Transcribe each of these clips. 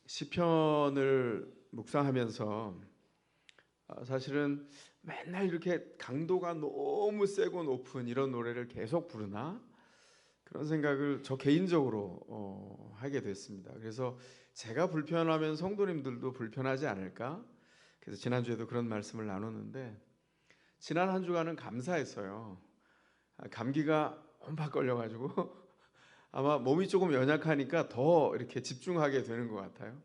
시편을 묵상하면서 사실은 맨날 이렇게 강도가 너무 세고 높은 이런 노래를 계속 부르나 그런 생각을 저 개인적으로 하게 됐습니다. 그래서 제가 불편하면 성도님들도 불편하지 않을까? 그래서 지난주에도 그런 말씀을 나눴는데 지난 한 주간은 감사했어요. 감기가 엄박 걸려가지고 아마 몸이 조금 연약하니까 더 이렇게 집중하게 되는 것 같아요.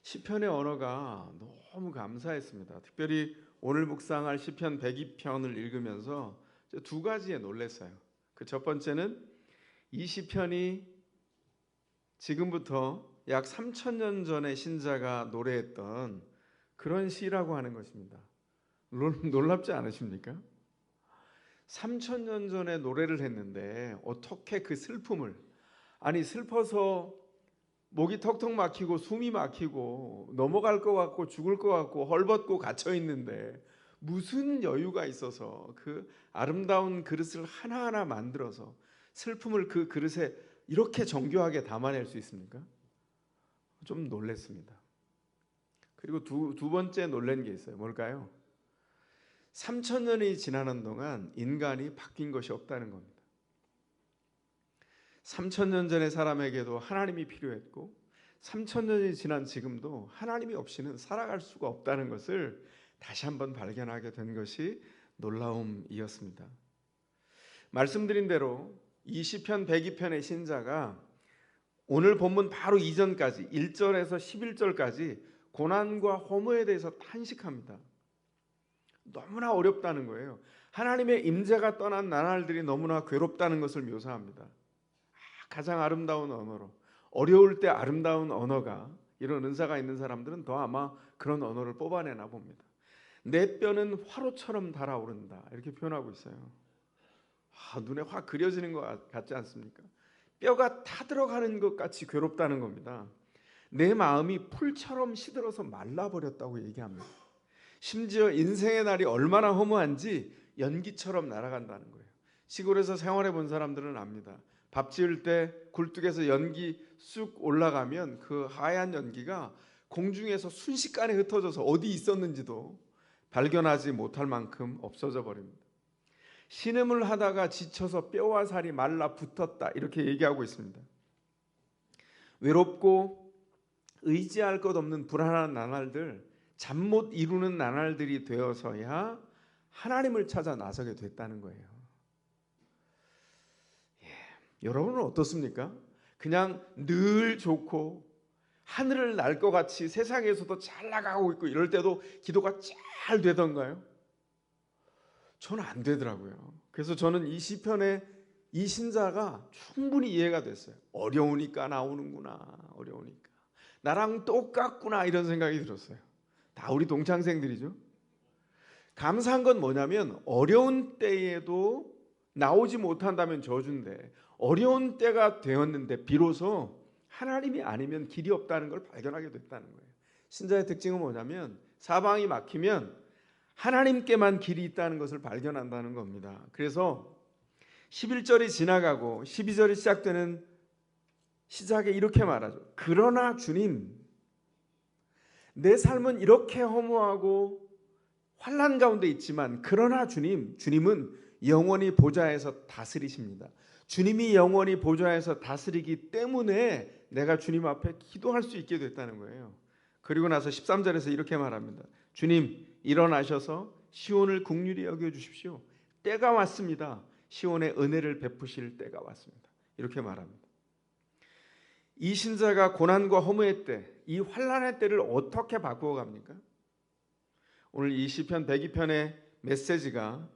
시편의 언어가 너무 감사했습니다. 특별히 오늘 묵상할 시편 102편을 읽으면서 두 가지에 놀랐어요. 그 첫 번째는 이 시편이 지금부터 약 3,000년 전의 신자가 노래했던 그런 시라고 하는 것입니다. 놀랍지 않으십니까? 3,000년 전에 노래를 했는데 어떻게 그 슬픔을, 아니 슬퍼서 목이 턱턱 막히고 숨이 막히고 넘어갈 것 같고 죽을 것 같고 헐벗고 갇혀 있는데 무슨 여유가 있어서 그 아름다운 그릇을 하나하나 만들어서 슬픔을 그 그릇에 이렇게 정교하게 담아낼 수 있습니까? 좀 놀랬습니다. 그리고 두 번째 놀란 게 있어요. 뭘까요? 3,000년이 지나는 동안 인간이 바뀐 것이 없다는 겁니다. 3,000년 전의 사람에게도 하나님이 필요했고 3,000년이 지난 지금도 하나님이 없이는 살아갈 수가 없다는 것을 다시 한번 발견하게 된 것이 놀라움이었습니다. 말씀드린 대로 이 시편 102편의 신자가 오늘 본문 바로 이전까지 1절에서 11절까지 고난과 허무에 대해서 탄식합니다. 너무나 어렵다는 거예요. 하나님의 임재가 떠난 나날들이 너무나 괴롭다는 것을 묘사합니다. 가장 아름다운 언어로, 어려울 때 아름다운 언어가, 이런 은사가 있는 사람들은 더 아마 그런 언어를 뽑아내나 봅니다. 내 뼈는 화로처럼 달아오른다 이렇게 표현하고 있어요. 눈에 확 그려지는 것 같지 않습니까? 뼈가 타들어가는 것 같이 괴롭다는 겁니다. 내 마음이 풀처럼 시들어서 말라버렸다고 얘기합니다. 심지어 인생의 날이 얼마나 허무한지 연기처럼 날아간다는 거예요. 시골에서 생활해 본 사람들은 압니다. 밥 지을 때 굴뚝에서 연기 쑥 올라가면 그 하얀 연기가 공중에서 순식간에 흩어져서 어디 있었는지도 발견하지 못할 만큼 없어져 버립니다. 신음을 하다가 지쳐서 뼈와 살이 말라 붙었다 이렇게 얘기하고 있습니다. 외롭고 의지할 것 없는 불안한 나날들, 잠 못 이루는 나날들이 되어서야 하나님을 찾아 나서게 됐다는 거예요. 여러분은 어떻습니까? 그냥 늘 좋고 하늘을 날 것 같이 세상에서도 잘 나가고 있고 이럴 때도 기도가 잘 되던가요? 저는 안 되더라고요. 그래서 저는 이 시편의 이 신자가 충분히 이해가 됐어요. 어려우니까 나오는구나. 어려우니까 나랑 똑같구나 이런 생각이 들었어요. 다 우리 동창생들이죠. 감사한 건 뭐냐면 어려운 때에도 나오지 못한다면 저주인데 어려운 때가 되었는데 비로소 하나님이 아니면 길이 없다는 걸 발견하게 됐다는 거예요. 신자의 특징은 뭐냐면 사방이 막히면 하나님께만 길이 있다는 것을 발견한다는 겁니다. 그래서 11절이 지나가고 12절이 시작되는 시작에 이렇게 말하죠. 그러나 주님, 내 삶은 이렇게 허무하고 환난 가운데 있지만 그러나 주님은 영원히 보좌에서 다스리십니다. 주님이 영원히 보좌에서 다스리기 때문에 내가 주님 앞에 기도할 수 있게 됐다는 거예요. 그리고 나서 13절에서 이렇게 말합니다. 주님 일어나셔서 시온을 긍휼히 여겨주십시오. 때가 왔습니다. 시온의 은혜를 베푸실 때가 왔습니다. 이렇게 말합니다. 이 신자가 고난과 허무의 때, 이 환난의 때를 어떻게 바꾸어 갑니까? 오늘 이 시편 102편의 메시지가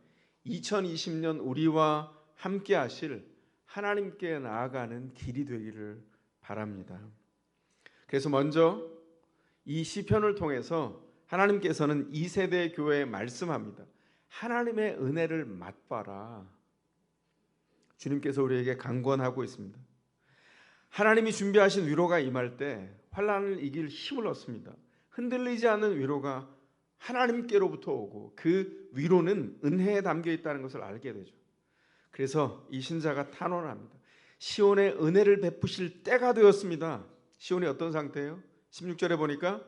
2020년 우리와 함께 하실 하나님께 나아가는 길이 되기를 바랍니다. 그래서 먼저 이 시편을 통해서 하나님께서는 2세대 교회에 말씀합니다. 하나님의 은혜를 맛봐라. 주님께서 우리에게 강권하고 있습니다. 하나님이 준비하신 위로가 임할 때 환난을 이길 힘을 얻습니다. 흔들리지 않는 위로가 하나님께로부터 오고 그 위로는 은혜에 담겨 있다는 것을 알게 되죠. 그래서 이 신자가 탄원합니다. 시온의 은혜를 베푸실 때가 되었습니다. 시온이 어떤 상태예요? 16절에 보니까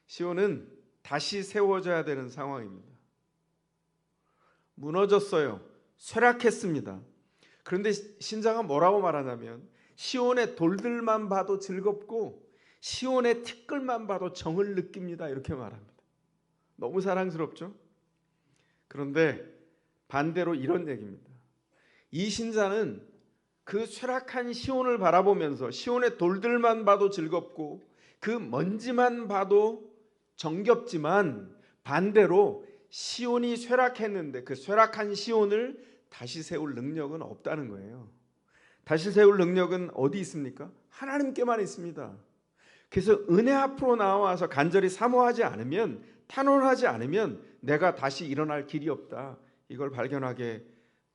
시온은 다시 세워져야 되는 상황입니다. 무너졌어요. 쇠락했습니다. 그런데 신자가 뭐라고 말하냐면 시온의 돌들만 봐도 즐겁고 시온의 티끌만 봐도 정을 느낍니다. 이렇게 말합니다. 너무 사랑스럽죠? 그런데 반대로 이런 얘기입니다. 이 신자는 그 쇠락한 시온을 바라보면서 시온의 돌들만 봐도 즐겁고 그 먼지만 봐도 정겹지만 반대로 시온이 쇠락했는데 그 쇠락한 시온을 다시 세울 능력은 없다는 거예요. 다시 세울 능력은 어디 있습니까? 하나님께만 있습니다. 그래서 은혜 앞으로 나와서 간절히 사모하지 않으면, 탄원하지 않으면 내가 다시 일어날 길이 없다, 이걸 발견하게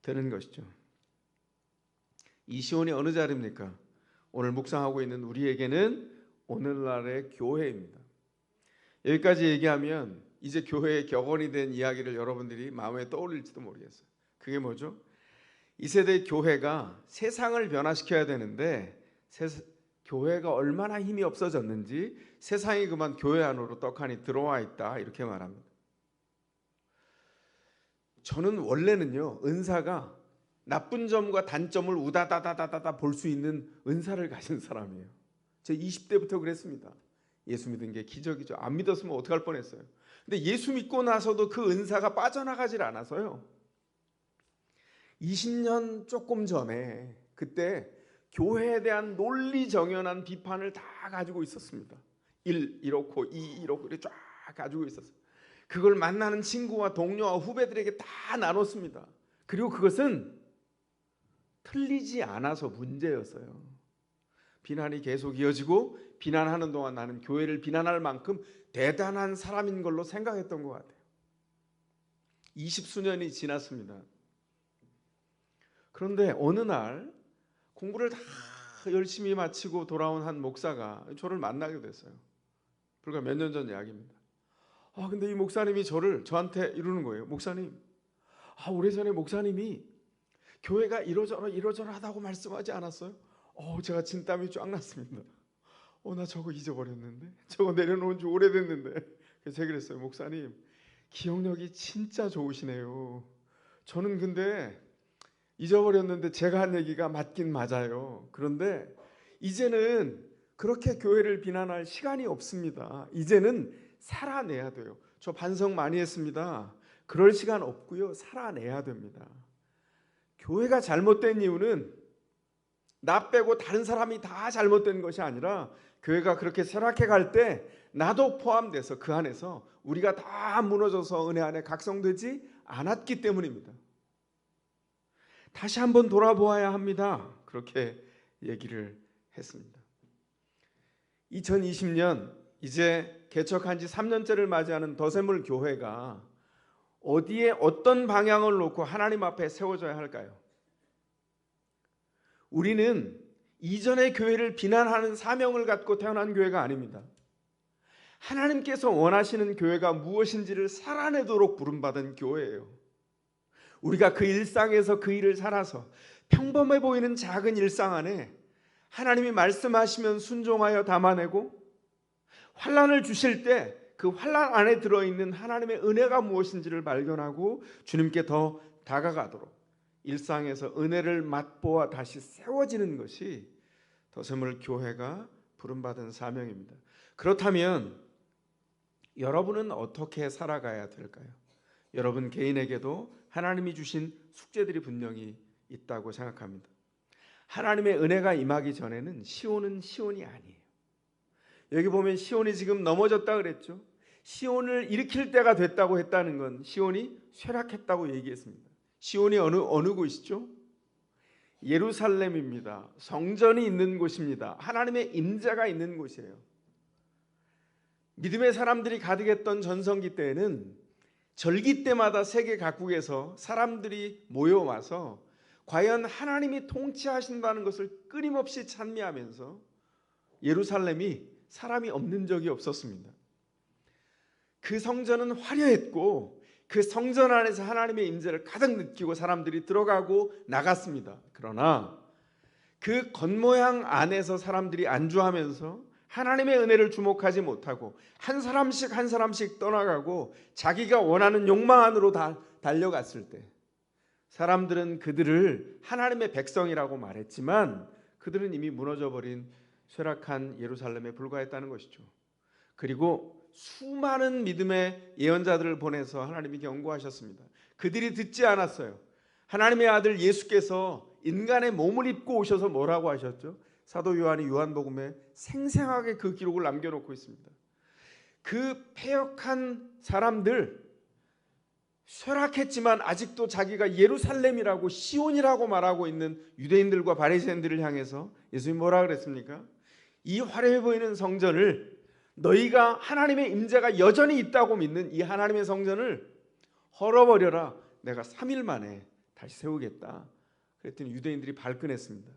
되는 것이죠. 이 시온이 어느 자리입니까? 오늘 묵상하고 있는 우리에게는 오늘날의 교회입니다. 여기까지 얘기하면 이제 교회의 격언이 된 이야기를 여러분들이 마음에 떠올릴지도 모르겠어요. 그게 뭐죠? 이 세대 교회가 세상을 변화시켜야 되는데 교회가 얼마나 힘이 없어졌는지 세상이 그만 교회 안으로 떡하니 들어와 있다, 이렇게 말합니다. 저는 원래는요, 은사가 나쁜 점과 단점을 우다다다다다 볼 수 있는 은사를 가진 사람이에요. 제 20대부터 그랬습니다. 예수 믿은 게 기적이죠. 안 믿었으면 어떡할 뻔했어요. 근데 예수 믿고 나서도 그 은사가 빠져나가질 않아서요. 20년 조금 전에 그때 교회에 대한 논리정연한 비판을 다 가지고 있었습니다. 1 이렇고 2 이렇고 이렇게 쫙 가지고 있었어요. 그걸 만나는 친구와 동료와 후배들에게 다 나눴습니다. 그리고 그것은 틀리지 않아서 문제였어요. 비난이 계속 이어지고 비난하는 동안 나는 교회를 비난할 만큼 대단한 사람인 걸로 생각했던 것 같아요. 20수년이 지났습니다. 그런데 어느 날 공부를 다 열심히 마치고 돌아온 한 목사가 저를 만나게 됐어요. 불과 몇 년 전 이야기입니다. 근데 이 목사님이 저한테 이러는 거예요. 목사님, 오래전에 목사님이 교회가 이러저러하다고 말씀하지 않았어요? 제가 진땀이 쫙 났습니다. 나 저거 잊어버렸는데, 저거 내려놓은 지 오래됐는데. 그래서 제가 그랬어요. 목사님, 기억력이 진짜 좋으시네요. 저는 근데 잊어버렸는데 제가 한 얘기가 맞긴 맞아요. 그런데 이제는 그렇게 교회를 비난할 시간이 없습니다. 이제는 살아내야 돼요. 저 반성 많이 했습니다. 그럴 시간 없고요. 살아내야 됩니다. 교회가 잘못된 이유는 나 빼고 다른 사람이 다 잘못된 것이 아니라 교회가 그렇게 쇠락해 갈 때 나도 포함돼서 그 안에서 우리가 다 무너져서 은혜 안에 각성되지 않았기 때문입니다. 다시 한번 돌아보아야 합니다. 그렇게 얘기를 했습니다. 2020년 이제 개척한 지 3년째를 맞이하는 더샘물 교회가 어디에 어떤 방향을 놓고 하나님 앞에 세워져야 할까요? 우리는 이전의 교회를 비난하는 사명을 갖고 태어난 교회가 아닙니다. 하나님께서 원하시는 교회가 무엇인지를 살아내도록 부름받은 교회예요. 우리가 그 일상에서 그 일을 살아서 평범해 보이는 작은 일상 안에 하나님이 말씀하시면 순종하여 담아내고, 환난을 주실 때 그 환난 안에 들어있는 하나님의 은혜가 무엇인지를 발견하고 주님께 더 다가가도록 일상에서 은혜를 맛보아 다시 세워지는 것이 더샘물 교회가 부름받은 사명입니다. 그렇다면 여러분은 어떻게 살아가야 될까요? 여러분 개인에게도 하나님이 주신 숙제들이 분명히 있다고 생각합니다. 하나님의 은혜가 임하기 전에는 시온은 시온이 아니에요. 여기 보면 시온이 지금 넘어졌다 그랬죠. 시온을 일으킬 때가 됐다고 했다는 건 시온이 쇠락했다고 얘기했습니다. 시온이 어느 곳이죠? 예루살렘입니다. 성전이 있는 곳입니다. 하나님의 임재가 있는 곳이에요. 믿음의 사람들이 가득했던 전성기 때에는 절기 때마다 세계 각국에서 사람들이 모여와서 과연 하나님이 통치하신다는 것을 끊임없이 찬미하면서 예루살렘이 사람이 없는 적이 없었습니다. 그 성전은 화려했고 그 성전 안에서 하나님의 임재를 가득 느끼고 사람들이 들어가고 나갔습니다. 그러나 그 겉모양 안에서 사람들이 안주하면서 하나님의 은혜를 주목하지 못하고 한 사람씩 한 사람씩 떠나가고 자기가 원하는 욕망 안으로 달려갔을 때 사람들은 그들을 하나님의 백성이라고 말했지만 그들은 이미 무너져버린 쇠락한 예루살렘에 불과했다는 것이죠. 그리고 수많은 믿음의 예언자들을 보내서 하나님이 경고하셨습니다. 그들이 듣지 않았어요. 하나님의 아들 예수께서 인간의 몸을 입고 오셔서 뭐라고 하셨죠? 사도 요한이 요한복음에 생생하게 그 기록을 남겨놓고 있습니다. 그 패역한 사람들, 쇠락했지만 아직도 자기가 예루살렘이라고 시온이라고 말하고 있는 유대인들과 바리새인들을 향해서 예수님이 뭐라 그랬습니까? 이 화려해 보이는 성전을, 너희가 하나님의 임재가 여전히 있다고 믿는 이 하나님의 성전을 헐어버려라. 내가 3일 만에 다시 세우겠다. 그랬더니 유대인들이 발끈했습니다.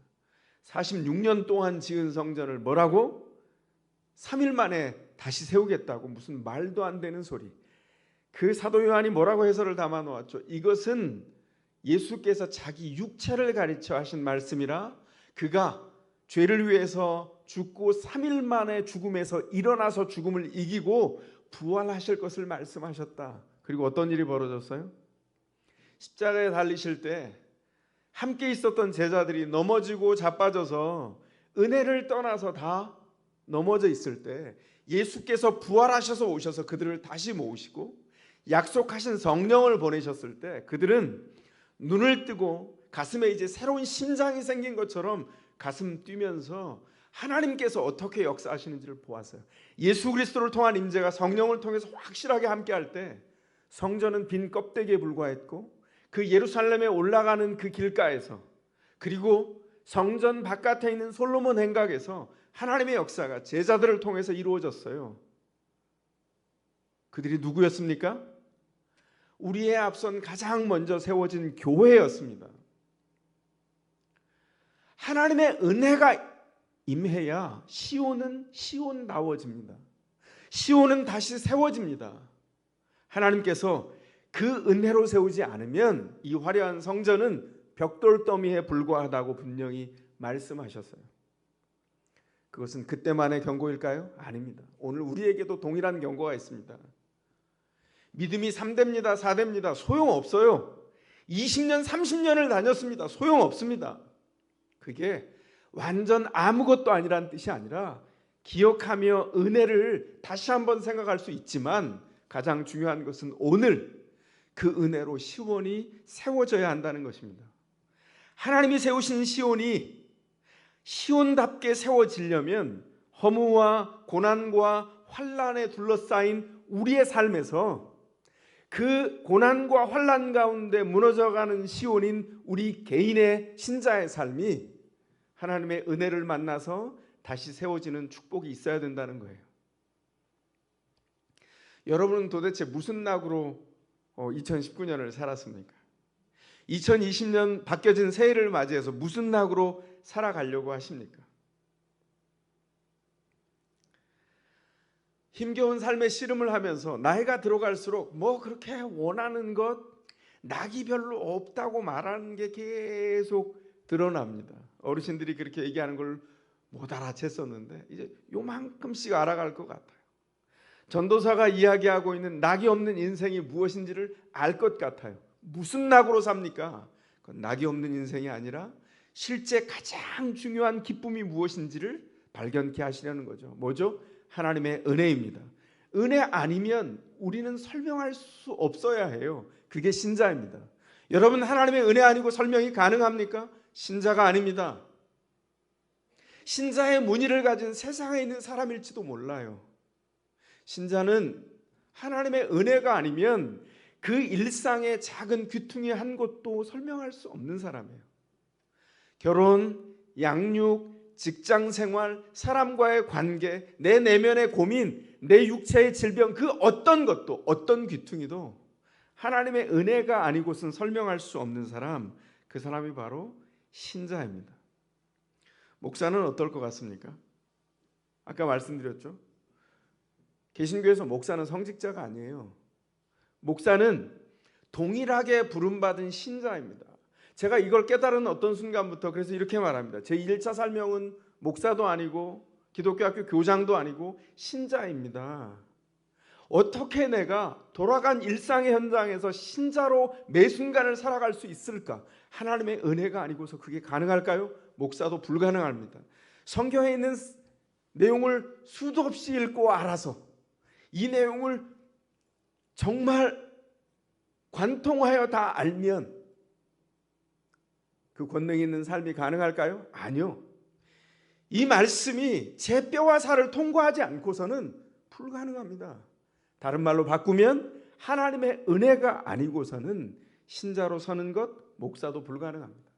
46년 동안 지은 성전을 뭐라고? 3일 만에 다시 세우겠다고. 무슨 말도 안 되는 소리. 그 사도 요한이 뭐라고 해설을 담아 놓았죠? 이것은 예수께서 자기 육체를 가리켜 하신 말씀이라, 그가 죄를 위해서 죽고 3일 만에 죽음에서 일어나서 죽음을 이기고 부활하실 것을 말씀하셨다. 그리고 어떤 일이 벌어졌어요? 십자가에 달리실 때 함께 있었던 제자들이 넘어지고 자빠져서 은혜를 떠나서 다 넘어져 있을 때 예수께서 부활하셔서 오셔서 그들을 다시 모으시고 약속하신 성령을 보내셨을 때 그들은 눈을 뜨고 가슴에 이제 새로운 심장이 생긴 것처럼 가슴 뛰면서 하나님께서 어떻게 역사하시는지를 보았어요. 예수 그리스도를 통한 임재가 성령을 통해서 확실하게 함께할 때 성전은 빈 껍데기에 불과했고 그 예루살렘에 올라가는 그 길가에서, 그리고 성전 바깥에 있는 솔로몬 행각에서 하나님의 역사가 제자들을 통해서 이루어졌어요. 그들이 누구였습니까? 우리의 앞선 가장 먼저 세워진 교회였습니다. 하나님의 은혜가 임해야 시온은 시온다워집니다. 시온은 다시 세워집니다. 하나님께서 그 은혜로 세우지 않으면 이 화려한 성전은 벽돌 더미에 불과하다고 분명히 말씀하셨어요. 그것은 그때만의 경고일까요? 아닙니다. 오늘 우리에게도 동일한 경고가 있습니다. 믿음이 3대입니다. 4대입니다. 소용없어요. 20년, 30년을 다녔습니다. 소용없습니다. 그게 완전 아무것도 아니라는 뜻이 아니라 기억하며 은혜를 다시 한번 생각할 수 있지만 가장 중요한 것은 오늘 그 은혜로 시온이 세워져야 한다는 것입니다. 하나님이 세우신 시온이 시온답게 세워지려면 허무와 고난과 환난에 둘러싸인 우리의 삶에서 그 고난과 환난 가운데 무너져가는 시온인 우리 개인의 신자의 삶이 하나님의 은혜를 만나서 다시 세워지는 축복이 있어야 된다는 거예요. 여러분은 도대체 무슨 낙으로 2019년을 살았습니까? 2020년 바뀌어진 새해를 맞이해서 무슨 낙으로 살아가려고 하십니까? 힘겨운 삶의 씨름을 하면서 나이가 들어갈수록 뭐 그렇게 원하는 것, 낙이 별로 없다고 말하는 게 계속 드러납니다. 어르신들이 그렇게 얘기하는 걸 못 알아챘었는데 이제 요만큼씩 알아갈 것 같아요. 전도사가 이야기하고 있는 낙이 없는 인생이 무엇인지를 알 것 같아요. 무슨 낙으로 삽니까? 그건 낙이 없는 인생이 아니라 실제 가장 중요한 기쁨이 무엇인지를 발견케 하시려는 거죠. 뭐죠? 하나님의 은혜입니다. 은혜 아니면 우리는 설명할 수 없어야 해요. 그게 신자입니다. 여러분, 하나님의 은혜 아니고 설명이 가능합니까? 신자가 아닙니다. 신자의 문의를 가진 세상에 있는 사람일지도 몰라요. 신자는 하나님의 은혜가 아니면 그 일상의 작은 귀퉁이 한 곳도 설명할 수 없는 사람이에요. 결혼, 양육, 직장생활, 사람과의 관계, 내 내면의 고민, 내 육체의 질병, 그 어떤 것도, 어떤 귀퉁이도 하나님의 은혜가 아니고선 설명할 수 없는 사람, 그 사람이 바로 신자입니다. 목사는 어떨 것 같습니까? 아까 말씀드렸죠. 개신교에서 목사는 성직자가 아니에요. 목사는 동일하게 부름받은 신자입니다. 제가 이걸 깨달은 어떤 순간부터 그래서 이렇게 말합니다. 제 1차 설명은 목사도 아니고 기독교 학교 교장도 아니고 신자입니다. 어떻게 내가 돌아간 일상의 현장에서 신자로 매 순간을 살아갈 수 있을까? 하나님의 은혜가 아니고서 그게 가능할까요? 목사도 불가능합니다. 성경에 있는 내용을 수도 없이 읽고 알아서 이 내용을 정말 관통하여 다 알면 그 권능이 있는 삶이 가능할까요? 아니요. 이 말씀이 제 뼈와 살을 통과하지 않고서는 불가능합니다. 다른 말로 바꾸면 하나님의 은혜가 아니고서는 신자로 서는 것, 목사도 불가능합니다.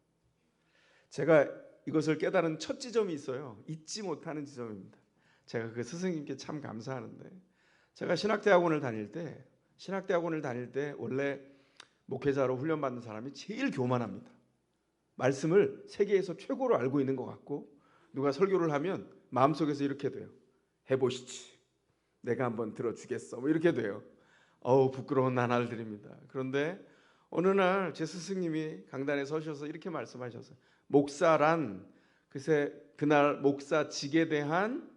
제가 이것을 깨달은 첫 지점이 있어요. 잊지 못하는 지점입니다. 제가 그 스승님께 참 감사하는데, 제가 신학대학원을 다닐 때 원래 목회자로 훈련받는 사람이 제일 교만합니다. 말씀을 세계에서 최고로 알고 있는 것 같고, 누가 설교를 하면 마음속에서 이렇게 돼요. 해보시지. 내가 한번 들어주겠어. 뭐 이렇게 돼요. 부끄러운 나날들입니다. 그런데 어느 날 제 스승님이 강단에 서셔서 이렇게 말씀하셨어요. 목사란 그날 목사직에 대한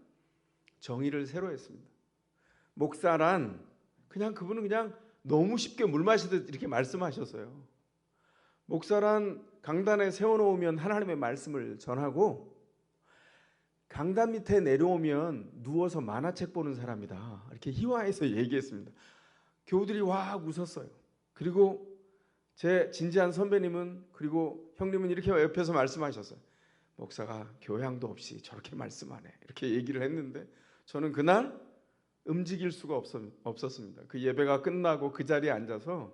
정의를 새로 했습니다. 목사란 그분은 그냥 너무 쉽게 물 마시듯 이렇게 말씀하셨어요. 목사란 강단에 세워놓으면 하나님의 말씀을 전하고, 강단 밑에 내려오면 누워서 만화책 보는 사람이다. 이렇게 희화해서 얘기했습니다. 교우들이 와 웃었어요. 그리고 제 진지한 선배님은, 그리고 형님은 이렇게 옆에서 말씀하셨어요. 목사가 교양도 없이 저렇게 말씀하네. 이렇게 얘기를 했는데 저는 그날 움직일 수가 없었습니다. 그 예배가 끝나고 그 자리에 앉아서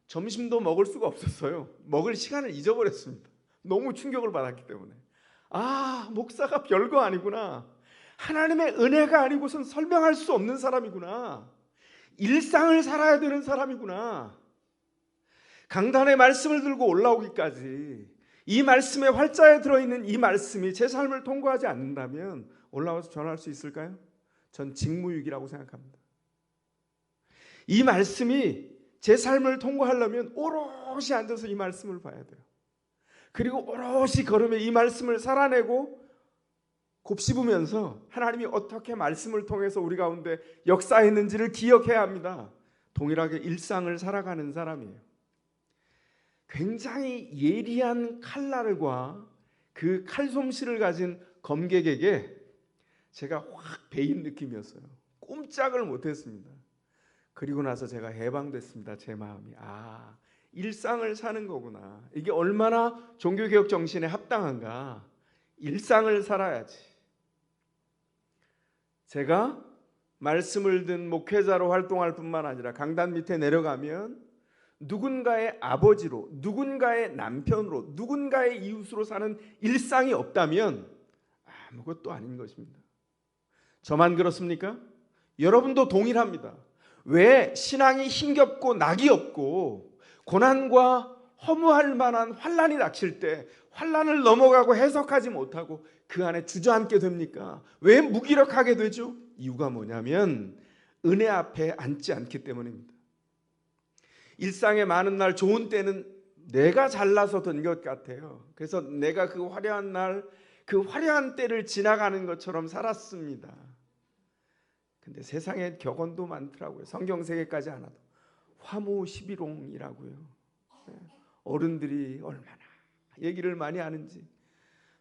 점심도 먹을 수가 없었어요. 먹을 시간을 잊어버렸습니다. 너무 충격을 받았기 때문에. 목사가 별거 아니구나. 하나님의 은혜가 아니고선 설명할 수 없는 사람이구나. 일상을 살아야 되는 사람이구나. 강단의 말씀을 들고 올라오기까지 이 말씀의 활자에 들어있는 이 말씀이 제 삶을 통과하지 않는다면 올라와서 전할 수 있을까요? 전 직무유기라고 생각합니다. 이 말씀이 제 삶을 통과하려면 오롯이 앉아서 이 말씀을 봐야 돼요. 그리고 오롯이 걸으며 이 말씀을 살아내고 곱씹으면서 하나님이 어떻게 말씀을 통해서 우리 가운데 역사했는지를 기억해야 합니다. 동일하게 일상을 살아가는 사람이에요. 굉장히 예리한 칼날과 그 칼솜씨를 가진 검객에게 제가 확 베인 느낌이었어요. 꼼짝을 못했습니다. 그리고 나서 제가 해방됐습니다. 제 마음이 일상을 사는 거구나. 이게 얼마나 종교개혁 정신에 합당한가. 일상을 살아야지. 제가 말씀을 든 목회자로 활동할 뿐만 아니라 강단 밑에 내려가면 누군가의 아버지로, 누군가의 남편으로, 누군가의 이웃으로 사는 일상이 없다면 아무것도 아닌 것입니다. 저만 그렇습니까? 여러분도 동일합니다. 왜 신앙이 힘겹고 낙이 없고 고난과 허무할 만한 환난이 닥칠 때 환난을 넘어가고 해석하지 못하고 그 안에 주저앉게 됩니까? 왜 무기력하게 되죠? 이유가 뭐냐면 은혜 앞에 앉지 않기 때문입니다. 일상의 많은 날 좋은 때는 내가 잘나서 된 것 같아요. 그래서 내가 그 화려한 날, 그 화려한 때를 지나가는 것처럼 살았습니다. 근데 세상에 격언도 많더라고요. 성경세계까지 안 와도 화무 11홍이라고요. 어른들이 얼마나 얘기를 많이 하는지.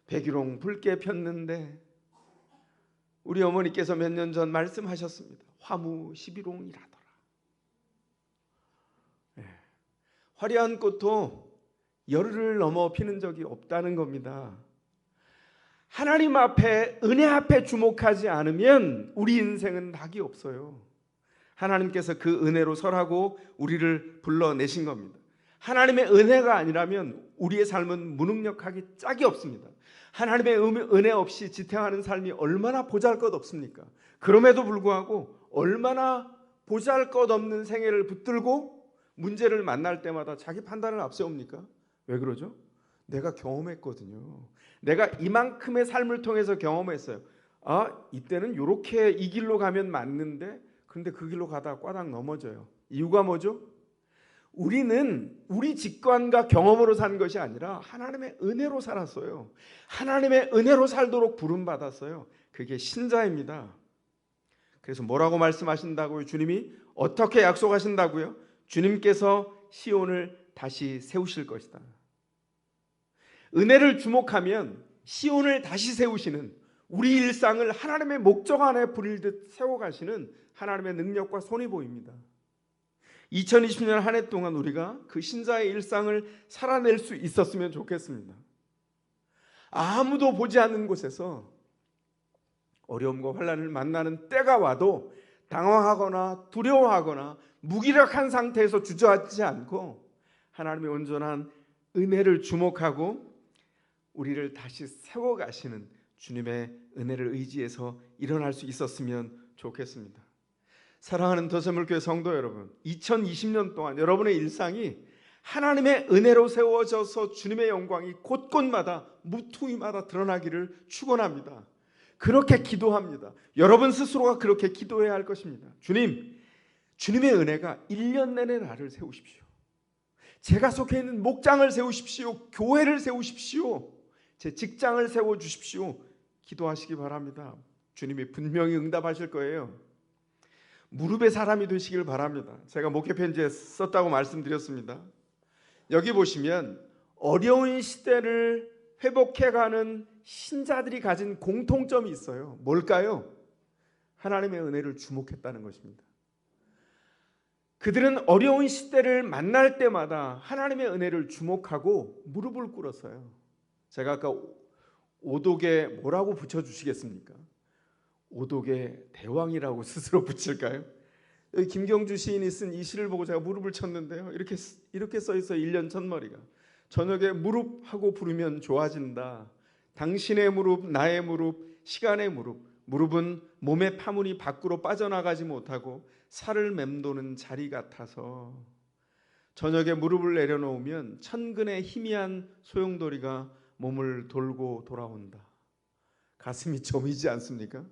백일홍 붉게 폈는데 우리 어머니께서 몇 년 전 말씀하셨습니다. 화무 11홍이라더라. 화려한 꽃도 열흘을 넘어 피는 적이 없다는 겁니다. 하나님 앞에, 은혜 앞에 주목하지 않으면 우리 인생은 낙이 없어요. 하나님께서 그 은혜로 설하고 우리를 불러내신 겁니다. 하나님의 은혜가 아니라면 우리의 삶은 무능력하기 짝이 없습니다. 하나님의 은혜 없이 지탱하는 삶이 얼마나 보잘것없습니까? 그럼에도 불구하고 얼마나 보잘것없는 생애를 붙들고 문제를 만날 때마다 자기 판단을 앞세웁니까? 왜 그러죠? 내가 경험했거든요. 내가 이만큼의 삶을 통해서 경험했어요. 이때는 이렇게 이 길로 가면 맞는데, 그런데 그 길로 가다가 꽈당 넘어져요. 이유가 뭐죠? 우리는 우리 직관과 경험으로 산 것이 아니라 하나님의 은혜로 살았어요. 하나님의 은혜로 살도록 부름받았어요. 그게 신자입니다. 그래서 뭐라고 말씀하신다고요? 주님이 어떻게 약속하신다고요? 주님께서 시온을 다시 세우실 것이다. 은혜를 주목하면 시온을 다시 세우시는, 우리 일상을 하나님의 목적 안에 부릴듯 세워가시는 하나님의 능력과 손이 보입니다. 2020년 한 해 동안 우리가 그 신자의 일상을 살아낼 수 있었으면 좋겠습니다. 아무도 보지 않는 곳에서 어려움과 환난을 만나는 때가 와도 당황하거나 두려워하거나 무기력한 상태에서 주저앉지 않고 하나님의 온전한 은혜를 주목하고 우리를 다시 세워가시는 주님의 은혜를 의지해서 일어날 수 있었으면 좋겠습니다. 사랑하는 더세물교회 성도 여러분, 2020년 동안 여러분의 일상이 하나님의 은혜로 세워져서 주님의 영광이 곳곳마다 무투위마다 드러나기를 축원합니다. 그렇게 기도합니다. 여러분 스스로가 그렇게 기도해야 할 것입니다. 주님, 주님의 은혜가 1년 내내 나를 세우십시오. 제가 속해 있는 목장을 세우십시오. 교회를 세우십시오. 제 직장을 세워주십시오. 기도하시기 바랍니다. 주님이 분명히 응답하실 거예요. 무릎의 사람이 되시길 바랍니다. 제가 목회 편지에 썼다고 말씀드렸습니다. 여기 보시면 어려운 시대를 회복해가는 신자들이 가진 공통점이 있어요. 뭘까요? 하나님의 은혜를 주목했다는 것입니다. 그들은 어려운 시대를 만날 때마다 하나님의 은혜를 주목하고 무릎을 꿇었어요. 제가 아까 오독에 뭐라고 붙여주시겠습니까? 오독의 대왕이라고 스스로 붙일까요? 여기 김경주 시인이 쓴 이 시를 보고 제가 무릎을 쳤는데요. 이렇게 써 있어요. 1년 첫머리가. 저녁에 무릎하고 부르면 좋아진다. 당신의 무릎, 나의 무릎, 시간의 무릎. 무릎은 몸의 파문이 밖으로 빠져나가지 못하고 살을 맴도는 자리 같아서 저녁에 무릎을 내려놓으면 천근의 희미한 소용돌이가 몸을 돌고 돌아온다. 가슴이 저미지 않습니까?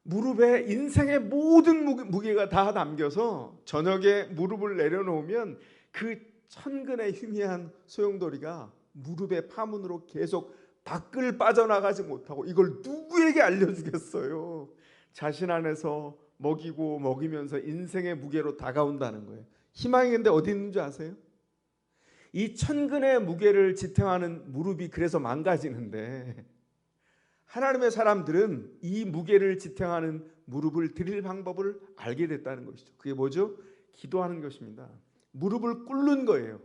무릎에 인생의 모든 무게가 다 담겨서 저녁에 무릎을 내려놓으면 그 천근의 희미한 소용돌이가 무릎의 파문으로 계속 밖을 빠져나가지 못하고 이걸 누구에게 알려주겠어요? 자신 안에서 먹이고 먹이면서 인생의 무게로 다가온다는 거예요. 희망이 근데 어디 있는 줄 아세요? 이 천근의 무게를 지탱하는 무릎이 그래서 망가지는데 하나님의 사람들은 이 무게를 지탱하는 무릎을 드릴 방법을 알게 됐다는 것이죠. 그게 뭐죠? 기도하는 것입니다. 무릎을 꿇는 거예요.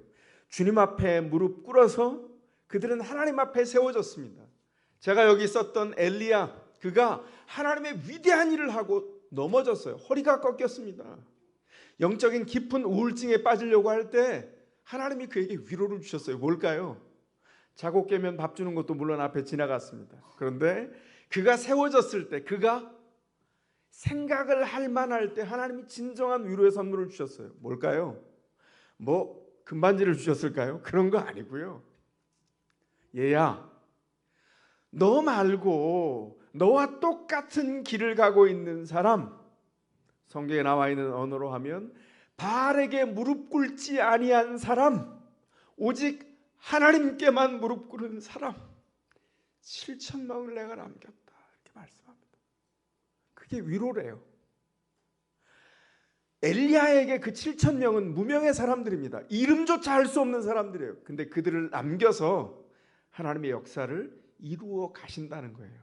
주님 앞에 무릎 꿇어서 그들은 하나님 앞에 세워졌습니다. 제가 여기 썼던 엘리야, 그가 하나님의 위대한 일을 하고 넘어졌어요. 허리가 꺾였습니다. 영적인 깊은 우울증에 빠지려고 할 때 하나님이 그에게 위로를 주셨어요. 뭘까요? 자고 깨면 밥 주는 것도 물론 앞에 지나갔습니다. 그런데 그가 세워졌을 때, 그가 생각을 할 만할 때 하나님이 진정한 위로의 선물을 주셨어요. 뭘까요? 뭐 금반지를 주셨을까요? 그런 거 아니고요. 얘야, 너 말고 너와 똑같은 길을 가고 있는 사람, 성경에 나와 있는 언어로 하면 바알에게 무릎 꿇지 아니한 사람, 오직 하나님께만 무릎 꿇은 사람 7,000명을 내가 남겼다, 이렇게 말씀합니다. 그게 위로래요. 엘리야에게 그 7,000명은 무명의 사람들입니다. 이름조차 알 수 없는 사람들이에요. 근데 그들을 남겨서 하나님의 역사를 이루어 가신다는 거예요.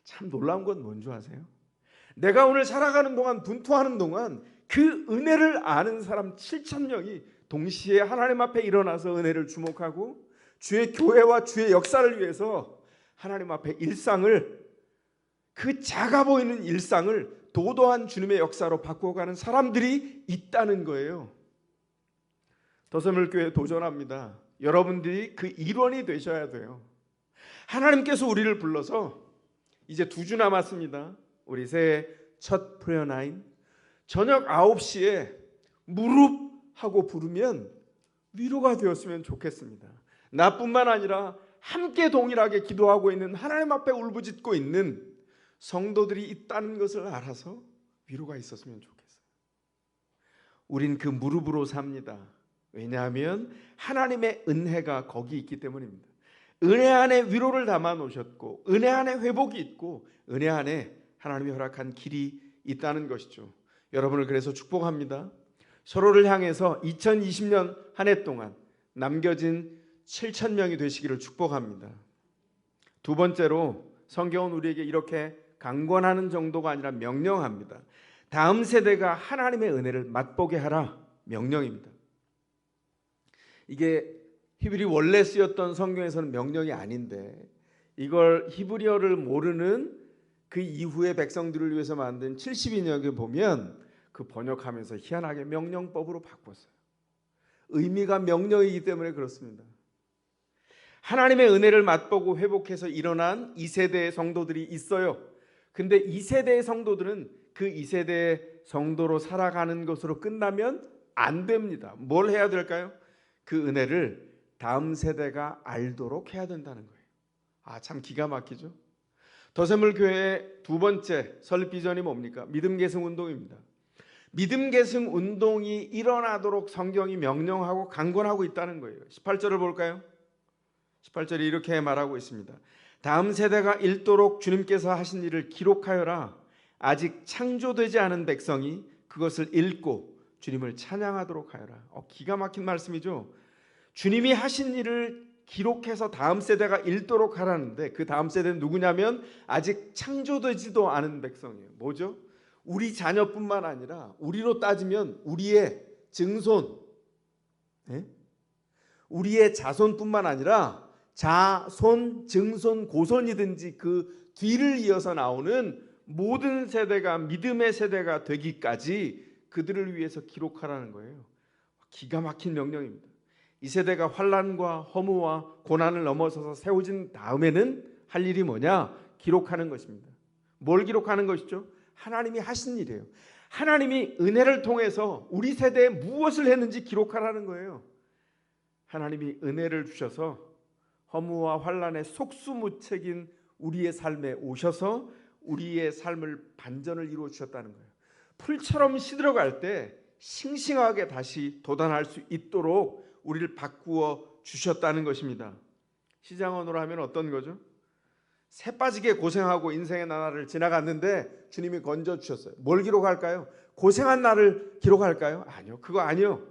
참 놀라운 건 뭔지 아세요? 내가 오늘 살아가는 동안, 분투하는 동안 그 은혜를 아는 사람 7,000명이 동시에 하나님 앞에 일어나서 은혜를 주목하고 주의 교회와 주의 역사를 위해서 하나님 앞에 일상을, 그 작아 보이는 일상을 도도한 주님의 역사로 바꿔가는 사람들이 있다는 거예요. 더세물교회 도전합니다. 여러분들이 그 일원이 되셔야 돼요. 하나님께서 우리를 불러서 이제 2주 남았습니다. 우리 새해 첫 프레어나인 저녁 9시에 무릎하고 부르면 위로가 되었으면 좋겠습니다. 나뿐만 아니라 함께 동일하게 기도하고 있는, 하나님 앞에 울부짖고 있는 성도들이 있다는 것을 알아서 위로가 있었으면 좋겠어요. 우린 그 무릎으로 삽니다. 왜냐하면 하나님의 은혜가 거기 있기 때문입니다. 은혜 안에 위로를 담아 놓으셨고 은혜 안에 회복이 있고 은혜 안에 하나님이 허락한 길이 있다는 것이죠. 여러분을 그래서 축복합니다. 서로를 향해서 2020년 한 해 동안 남겨진 7,000명이 되시기를 축복합니다. 두 번째로 성경은 우리에게 이렇게 강권하는 정도가 아니라 명령합니다. 다음 세대가 하나님의 은혜를 맛보게 하라, 명령입니다. 이게 히브리 원래 쓰였던 성경에서는 명령이 아닌데 이걸 히브리어를 모르는 그 이후의 백성들을 위해서 만든 70인역에 보면 그 번역하면서 희한하게 명령법으로 바꿨어요. 의미가 명령이기 때문에 그렇습니다. 하나님의 은혜를 맛보고 회복해서 일어난 2세대의 성도들이 있어요. 근데 2세대의 성도들은 그 2세대의 성도로 살아가는 것으로 끝나면 안 됩니다. 뭘 해야 될까요? 그 은혜를 다음 세대가 알도록 해야 된다는 거예요. 참 기가 막히죠. 더샘물 교회의 두 번째 설립 비전이 뭡니까? 믿음 계승 운동입니다. 믿음 계승 운동이 일어나도록 성경이 명령하고 강권하고 있다는 거예요. 18절을 볼까요? 18절이 이렇게 말하고 있습니다. 다음 세대가 읽도록 주님께서 하신 일을 기록하여라. 아직 창조되지 않은 백성이 그것을 읽고 주님을 찬양하도록 하여라. 기가 막힌 말씀이죠. 주님이 하신 일을 기록해서 다음 세대가 읽도록 하라는데 그 다음 세대는 누구냐면 아직 창조되지도 않은 백성이에요. 뭐죠? 우리 자녀뿐만 아니라 우리로 따지면 우리의 증손, 우리의 자손뿐만 아니라 자손, 증손, 고손이든지 그 뒤를 이어서 나오는 모든 세대가 믿음의 세대가 되기까지 그들을 위해서 기록하라는 거예요. 기가 막힌 명령입니다. 이 세대가 환난과 허무와 고난을 넘어서서 세워진 다음에는 할 일이 뭐냐? 기록하는 것입니다. 뭘 기록하는 것이죠? 하나님이 하신 일이에요. 하나님이 은혜를 통해서 우리 세대에 무엇을 했는지 기록하라는 거예요. 하나님이 은혜를 주셔서 허무와 환난의 속수무책인 우리의 삶에 오셔서 우리의 삶을 반전을 이루어 주셨다는 거예요. 풀처럼 시들어갈 때 싱싱하게 다시 돋아날 수 있도록 우리를 바꾸어 주셨다는 것입니다. 시장언어로 하면 어떤 거죠? 새 빠지게 고생하고 인생의 나날을 지나갔는데 주님이 건져 주셨어요. 뭘 기록할까요? 고생한 날을 기록할까요? 아니요. 그거 아니요.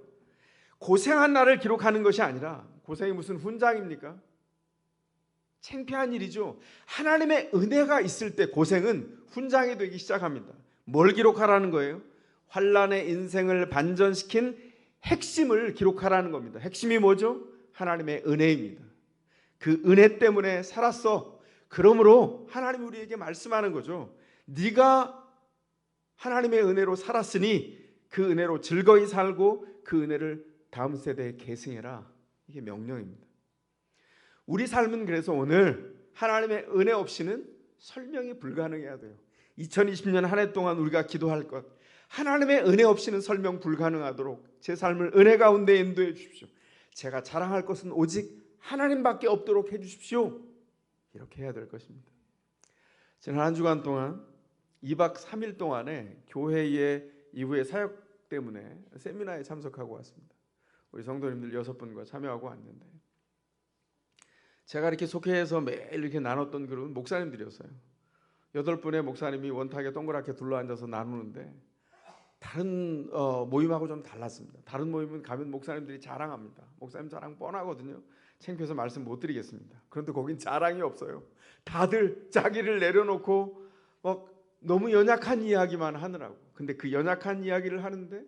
고생한 날을 기록하는 것이 아니라 고생이 무슨 훈장입니까? 창피한 일이죠. 하나님의 은혜가 있을 때 고생은 훈장이 되기 시작합니다. 뭘 기록하라는 거예요? 환난의 인생을 반전시킨 핵심을 기록하라는 겁니다. 핵심이 뭐죠? 하나님의 은혜입니다. 그 은혜 때문에 살았어. 그러므로 하나님이 우리에게 말씀하는 거죠. 네가 하나님의 은혜로 살았으니 그 은혜로 즐거이 살고 그 은혜를 다음 세대에 계승해라. 이게 명령입니다. 우리 삶은 그래서 오늘 하나님의 은혜 없이는 설명이 불가능해야 돼요. 2020년 한 해 동안 우리가 기도할 것, 하나님의 은혜 없이는 설명 불가능하도록 제 삶을 은혜 가운데 인도해 주십시오. 제가 자랑할 것은 오직 하나님밖에 없도록 해 주십시오. 이렇게 해야 될 것입니다. 지난 한 주간 동안 2박 3일 동안에 교회의 이후의 사역 때문에 세미나에 참석하고 왔습니다. 우리 성도님들 6분과 참여하고 왔는데 제가 이렇게 속해서 매일 이렇게 나눴던 그룹은 목사님들이었어요. 8분의 목사님이 원탁에 동그랗게 둘러앉아서 나누는데 다른 모임하고 좀 달랐습니다. 다른 모임은 가면 목사님들이 자랑합니다. 목사님 자랑 뻔하거든요. 창피해서 말씀 못 드리겠습니다. 그런데 거긴 자랑이 없어요. 다들 자기를 내려놓고 막 너무 연약한 이야기만 하느라고. 근데 그 연약한 이야기를 하는데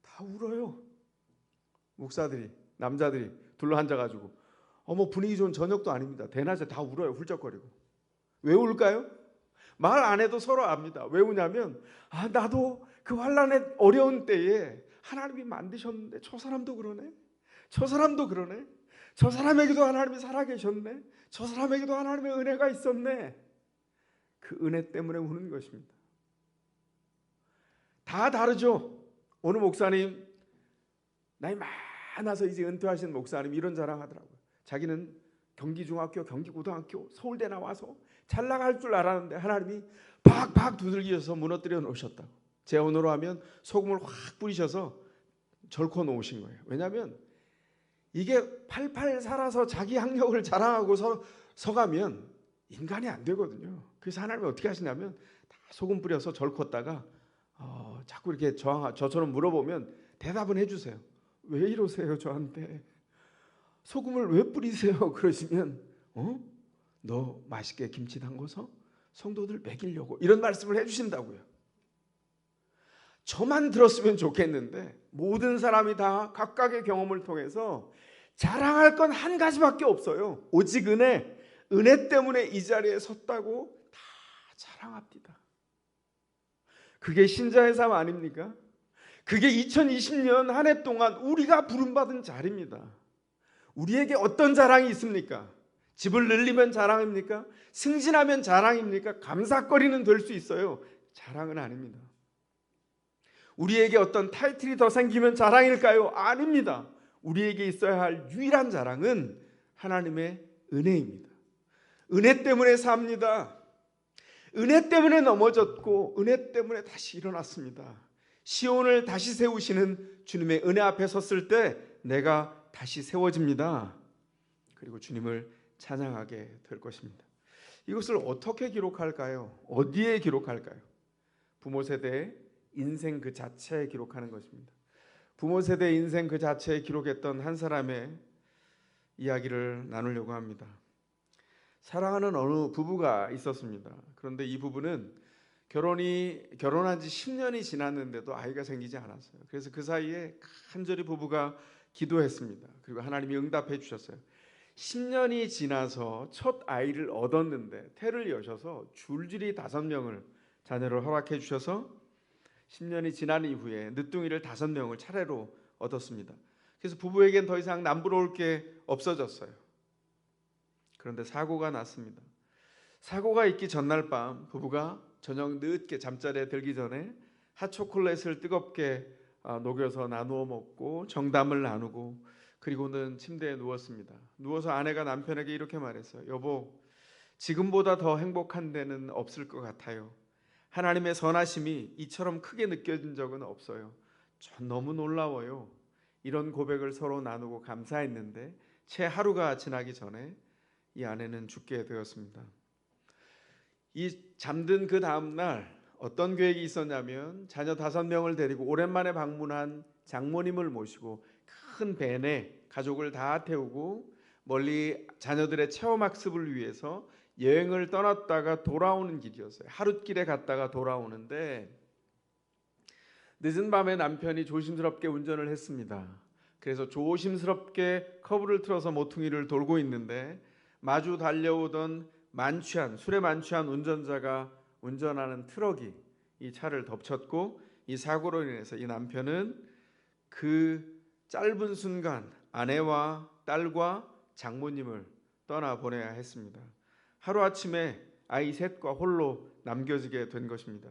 다 울어요. 목사들이, 남자들이 둘러앉아가지고 뭐 분위기 좋은 저녁도 아닙니다. 대낮에 다 울어요. 훌쩍거리고. 왜 울까요? 말 안 해도 서로 압니다. 왜 우냐면 나도 그 환난의 어려운 때에 하나님이 만드셨는데 저 사람도 그러네. 저 사람도 그러네. 저 사람에게도 하나님이 살아계셨네. 저 사람에게도 하나님의 은혜가 있었네. 그 은혜 때문에 우는 것입니다. 다 다르죠. 어느 목사님 나이 많아서 이제 은퇴하신 목사님 이런 자랑하더라고요. 자기는 경기중학교, 경기고등학교, 서울대 나와서 잘 나갈 줄 알았는데 하나님이 박박 두들기셔서 무너뜨려 놓으셨다고. 제 언어로 하면 소금을 확 뿌리셔서 절코 놓으신 거예요. 왜냐하면 이게 팔팔 살아서 자기 학력을 자랑하고 서가면 인간이 안 되거든요. 그래서 하나님이 어떻게 하시냐면 다 소금 뿌려서 절컸다가 자꾸 이렇게 저처럼 물어보면 대답은 해주세요. 왜 이러세요 저한테? 소금을 왜 뿌리세요? 그러시면 너 맛있게 김치 담궈서 성도들 먹이려고 이런 말씀을 해주신다고요. 저만 들었으면 좋겠는데 모든 사람이 다 각각의 경험을 통해서 자랑할 건 한 가지밖에 없어요. 오직 은혜 때문에 이 자리에 섰다고 다 자랑합니다. 그게 신자의 삶 아닙니까? 그게 2020년 한 해 동안 우리가 부름받은 자리입니다. 우리에게 어떤 자랑이 있습니까? 집을 늘리면 자랑입니까? 승진하면 자랑입니까? 감사거리는 될 수 있어요. 자랑은 아닙니다. 우리에게 어떤 타이틀이 더 생기면 자랑일까요? 아닙니다. 우리에게 있어야 할 유일한 자랑은 하나님의 은혜입니다. 은혜 때문에 삽니다. 은혜 때문에 넘어졌고 은혜 때문에 다시 일어났습니다. 시온을 다시 세우시는 주님의 은혜 앞에 섰을 때 내가 다시 세워집니다. 그리고 주님을 찬양하게 될 것입니다. 이것을 어떻게 기록할까요? 어디에 기록할까요? 부모 세대의 인생 그 자체에 기록하는 것입니다. 부모 세대의 인생 그 자체에 기록했던 한 사람의 이야기를 나누려고 합니다. 사랑하는 어느 부부가 있었습니다. 그런데 이 부부는 결혼한 지 10년이 지났는데도 아이가 생기지 않았어요. 그래서 그 사이에 간절히 부부가 기도했습니다. 그리고 하나님이 응답해 주셨어요. 10년이 지나서 첫 아이를 얻었는데 태를 여셔서 줄줄이 5명을 자녀를 허락해 주셔서 10년이 지난 이후에 늦둥이를 5명을 차례로 얻었습니다. 그래서 부부에겐 더 이상 남부러울 게 없어졌어요. 그런데 사고가 났습니다. 사고가 있기 전날 밤 부부가 저녁 늦게 잠자리에 들기 전에 핫초콜릿을 뜨겁게 녹여서 나누어 먹고 정담을 나누고 그리고는 침대에 누웠습니다. 누워서 아내가 남편에게 이렇게 말했어요. 여보, 지금보다 더 행복한 데는 없을 것 같아요. 하나님의 선하심이 이처럼 크게 느껴진 적은 없어요. 전 너무 놀라워요. 이런 고백을 서로 나누고 감사했는데 채 하루가 지나기 전에 이 아내는 죽게 되었습니다. 이 잠든 그 다음 날 어떤 계획이 있었냐면 자녀 5명을 데리고 오랜만에 방문한 장모님을 모시고 큰 밴에 가족을 다 태우고 멀리 자녀들의 체험학습을 위해서 여행을 떠났다가 돌아오는 길이었어요. 하룻길에 갔다가 돌아오는데 늦은 밤에 남편이 조심스럽게 운전을 했습니다. 그래서 조심스럽게 커브를 틀어서 모퉁이를 돌고 있는데 마주 달려오던 술에 만취한 운전자가 운전하는 트럭이 이 차를 덮쳤고 이 사고로 인해서 이 남편은 그 짧은 순간 아내와 딸과 장모님을 떠나보내야 했습니다. 하루아침에 아이 셋과 홀로 남겨지게 된 것입니다.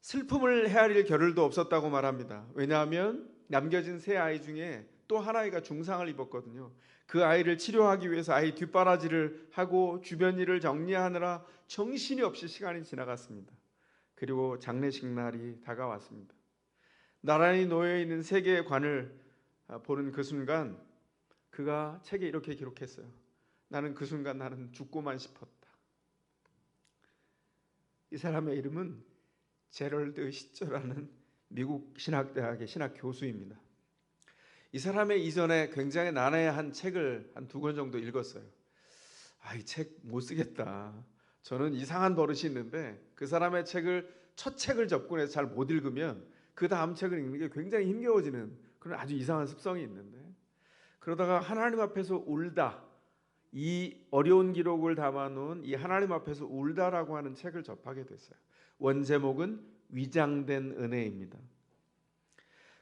슬픔을 헤아릴 겨를도 없었다고 말합니다. 왜냐하면 남겨진 세 아이 중에 또 한 아이가 중상을 입었거든요. 그 아이를 치료하기 위해서 아이 뒷바라지를 하고 주변 일을 정리하느라 정신이 없이 시간이 지나갔습니다. 그리고 장례식 날이 다가왔습니다. 나란히 놓여있는 세 개의 관을 보는 그 순간 그가 책에 이렇게 기록했어요. 나는 그 순간 나는 죽고만 싶었다. 이 사람의 이름은 제럴드 시저라는 미국 신학대학의 신학 교수입니다. 이 사람의 이전에 굉장히 난해한 책을 한 2권 정도 읽었어요. 이 책 못 쓰겠다. 저는 이상한 버릇이 있는데 그 사람의 첫 책을 접근해서 잘 못 읽으면 그 다음 책을 읽는 게 굉장히 힘겨워지는 그런 아주 이상한 습성이 있는데 그러다가 하나님 앞에서 울다, 이 어려운 기록을 담아놓은 이 하나님 앞에서 울다라고 하는 책을 접하게 됐어요. 원제목은 위장된 은혜입니다.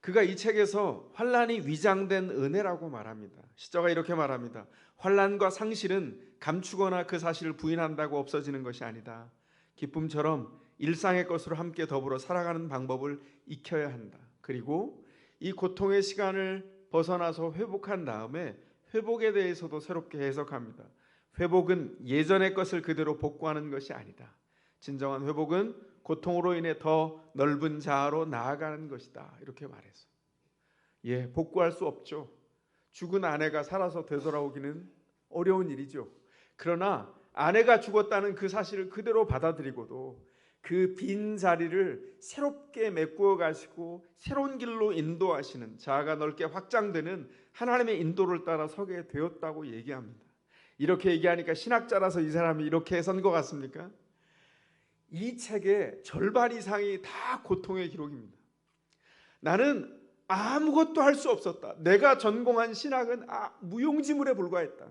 그가 이 책에서 환난이 위장된 은혜라고 말합니다. 시저가 이렇게 말합니다. 환난과 상실은 감추거나 그 사실을 부인한다고 없어지는 것이 아니다. 기쁨처럼 일상의 것으로 함께 더불어 살아가는 방법을 익혀야 한다. 그리고 이 고통의 시간을 벗어나서 회복한 다음에 회복에 대해서도 새롭게 해석합니다. 회복은 예전의 것을 그대로 복구하는 것이 아니다. 진정한 회복은 고통으로 인해 더 넓은 자아로 나아가는 것이다. 이렇게 말해서 복구할 수 없죠. 죽은 아내가 살아서 되돌아오기는 어려운 일이죠. 그러나 아내가 죽었다는 그 사실을 그대로 받아들이고도 그 빈 자리를 새롭게 메꾸어 가시고 새로운 길로 인도하시는, 자아가 넓게 확장되는 하나님의 인도를 따라 서게 되었다고 얘기합니다. 이렇게 얘기하니까 신학자라서 이 사람이 이렇게 선 것 같습니까? 이 책의 절반 이상이 다 고통의 기록입니다. 나는 아무것도 할 수 없었다. 내가 전공한 신학은 무용지물에 불과했다.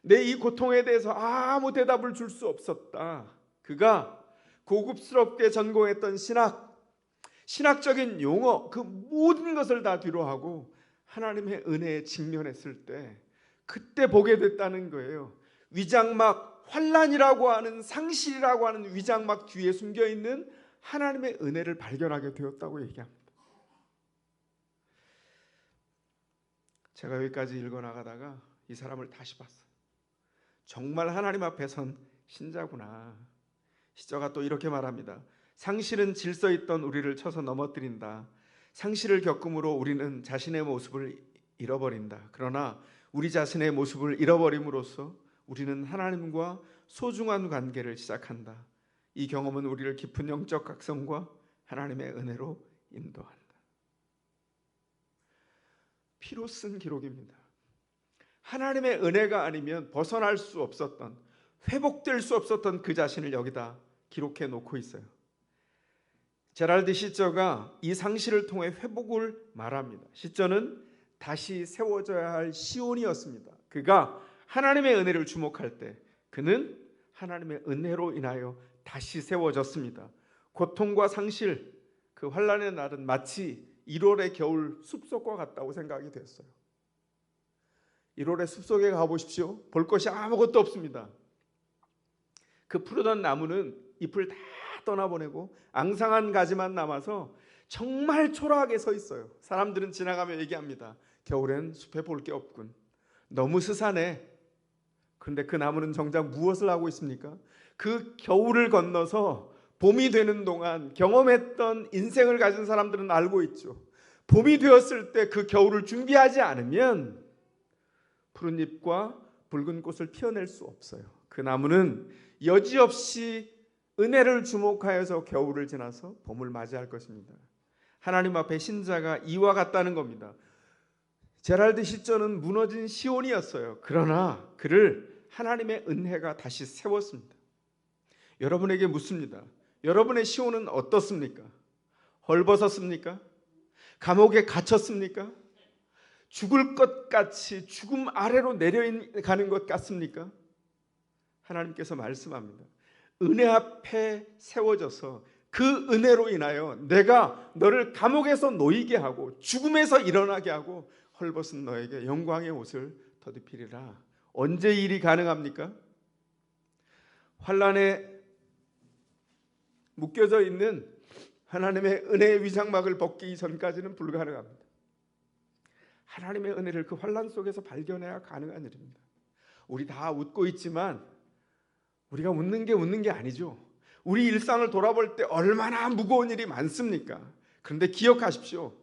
내 이 고통에 대해서 아무 대답을 줄 수 없었다. 그가 고급스럽게 전공했던 신학적인 용어, 그 모든 것을 다 뒤로하고 하나님의 은혜에 직면했을 때 그때 보게 됐다는 거예요. 위장막, 환난이라고 하는, 상실이라고 하는 위장막 뒤에 숨겨있는 하나님의 은혜를 발견하게 되었다고 얘기합니다. 제가 여기까지 읽어나가다가 이 사람을 다시 봤어요. 정말 하나님 앞에 선 신자구나. 시저가 또 이렇게 말합니다. 상실은 질서 있던 우리를 쳐서 넘어뜨린다. 상실을 겪음으로 우리는 자신의 모습을 잃어버린다. 그러나 우리 자신의 모습을 잃어버림으로써 우리는 하나님과 소중한 관계를 시작한다. 이 경험은 우리를 깊은 영적 각성과 하나님의 은혜로 인도한다. 피로 쓴 기록입니다. 하나님의 은혜가 아니면 벗어날 수 없었던, 회복될 수 없었던 그 자신을 여기다 기록해 놓고 있어요. 제랄드 시저가 이 상실을 통해 회복을 말합니다. 시저는 다시 세워져야 할 시온이었습니다. 그가 하나님의 은혜를 주목할 때 그는 하나님의 은혜로 인하여 다시 세워졌습니다. 고통과 상실, 그 환난의 날은 마치 1월의 겨울 숲속과 같다고 생각이 됐어요. 1월의 숲속에 가보십시오. 볼 것이 아무것도 없습니다. 그 푸르던 나무는 잎을 다 떠나보내고 앙상한 가지만 남아서 정말 초라하게 서 있어요. 사람들은 지나가며 얘기합니다. 겨울엔 숲에 볼 게 없군. 너무 스산해. 그런데 그 나무는 정작 무엇을 하고 있습니까? 그 겨울을 건너서 봄이 되는 동안 경험했던 인생을 가진 사람들은 알고 있죠. 봄이 되었을 때 그 겨울을 준비하지 않으면 푸른 잎과 붉은 꽃을 피워낼 수 없어요. 그 나무는 여지없이 은혜를 주목하여서 겨울을 지나서 봄을 맞이할 것입니다. 하나님 앞에 신자가 이와 같다는 겁니다. 제랄드 시저는 무너진 시온이었어요. 그러나 그를 하나님의 은혜가 다시 세웠습니다. 여러분에게 묻습니다. 여러분의 시온은 어떻습니까? 헐벗었습니까? 감옥에 갇혔습니까? 죽을 것 같이 죽음 아래로 내려가는 것 같습니까? 하나님께서 말씀합니다. 은혜 앞에 세워져서 그 은혜로 인하여 내가 너를 감옥에서 놓이게 하고 죽음에서 일어나게 하고 헐벗은 너에게 영광의 옷을 덧입히리라. 언제 일이 가능합니까? 환난에 묶여져 있는 하나님의 은혜의 위장막을 벗기 전까지는 불가능합니다. 하나님의 은혜를 그 환난 속에서 발견해야 가능한 일입니다. 우리 다 웃고 있지만 우리가 웃는 게 아니죠. 우리 일상을 돌아볼 때 얼마나 무거운 일이 많습니까? 그런데 기억하십시오.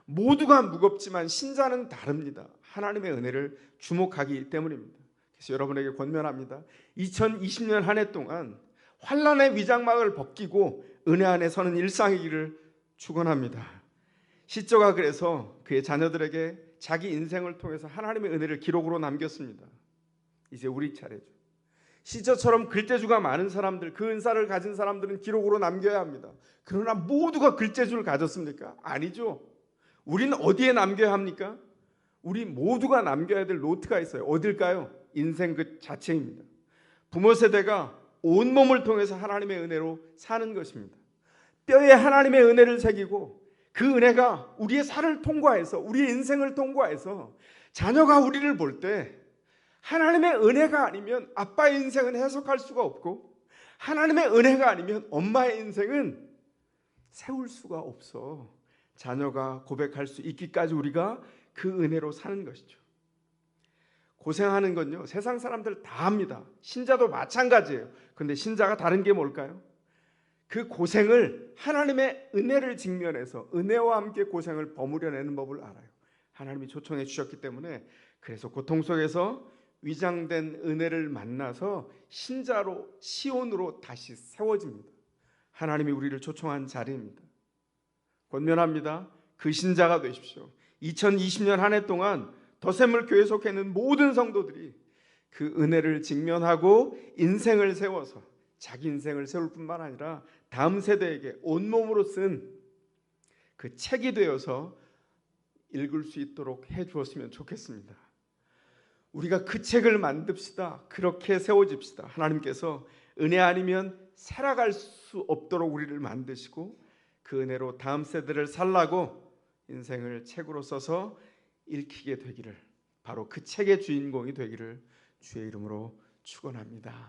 모두가 무겁지만 신자는 다릅니다. 하나님의 은혜를 주목하기 때문입니다. 그래서 여러분에게 권면합니다. 2020년 한 해 동안 환난의 위장막을 벗기고 은혜 안에 서는 일상이기를 축원합니다. 시저가 그래서 그의 자녀들에게 자기 인생을 통해서 하나님의 은혜를 기록으로 남겼습니다. 이제 우리 차례죠. 시저처럼 글재주가 많은 사람들, 그 은사를 가진 사람들은 기록으로 남겨야 합니다. 그러나 모두가 글재주를 가졌습니까? 아니죠. 우리는 어디에 남겨야 합니까? 우리 모두가 남겨야 될 노트가 있어요. 어딜까요? 인생 그 자체입니다. 부모 세대가 온몸을 통해서 하나님의 은혜로 사는 것입니다. 뼈에 하나님의 은혜를 새기고 그 은혜가 우리의 살을 통과해서, 우리의 인생을 통과해서 자녀가 우리를 볼 때 하나님의 은혜가 아니면 아빠의 인생은 해석할 수가 없고 하나님의 은혜가 아니면 엄마의 인생은 세울 수가 없어. 자녀가 고백할 수 있기까지 우리가 그 은혜로 사는 것이죠. 고생하는 건요, 세상 사람들 다 합니다. 신자도 마찬가지예요. 그런데 신자가 다른 게 뭘까요? 그 고생을 하나님의 은혜를 직면해서 은혜와 함께 고생을 버무려내는 법을 알아요. 하나님이 초청해 주셨기 때문에 그래서 고통 속에서 위장된 은혜를 만나서 신자로 시온으로 다시 세워집니다. 하나님이 우리를 초청한 자리입니다. 권면합니다. 그 신자가 되십시오. 2020년 한 해 동안 더샘물 교회에 속해 있는 모든 성도들이 그 은혜를 직면하고 인생을 세워서 자기 인생을 세울 뿐만 아니라 다음 세대에게 온몸으로 쓴 그 책이 되어서 읽을 수 있도록 해 주었으면 좋겠습니다. 우리가 그 책을 만듭시다. 그렇게 세워집시다. 하나님께서 은혜 아니면 살아갈 수 없도록 우리를 만드시고 그 은혜로 다음 세대를 살라고 인생을 책으로 써서 읽히게 되기를, 바로 그 책의 주인공이 되기를 주의 이름으로 축원합니다.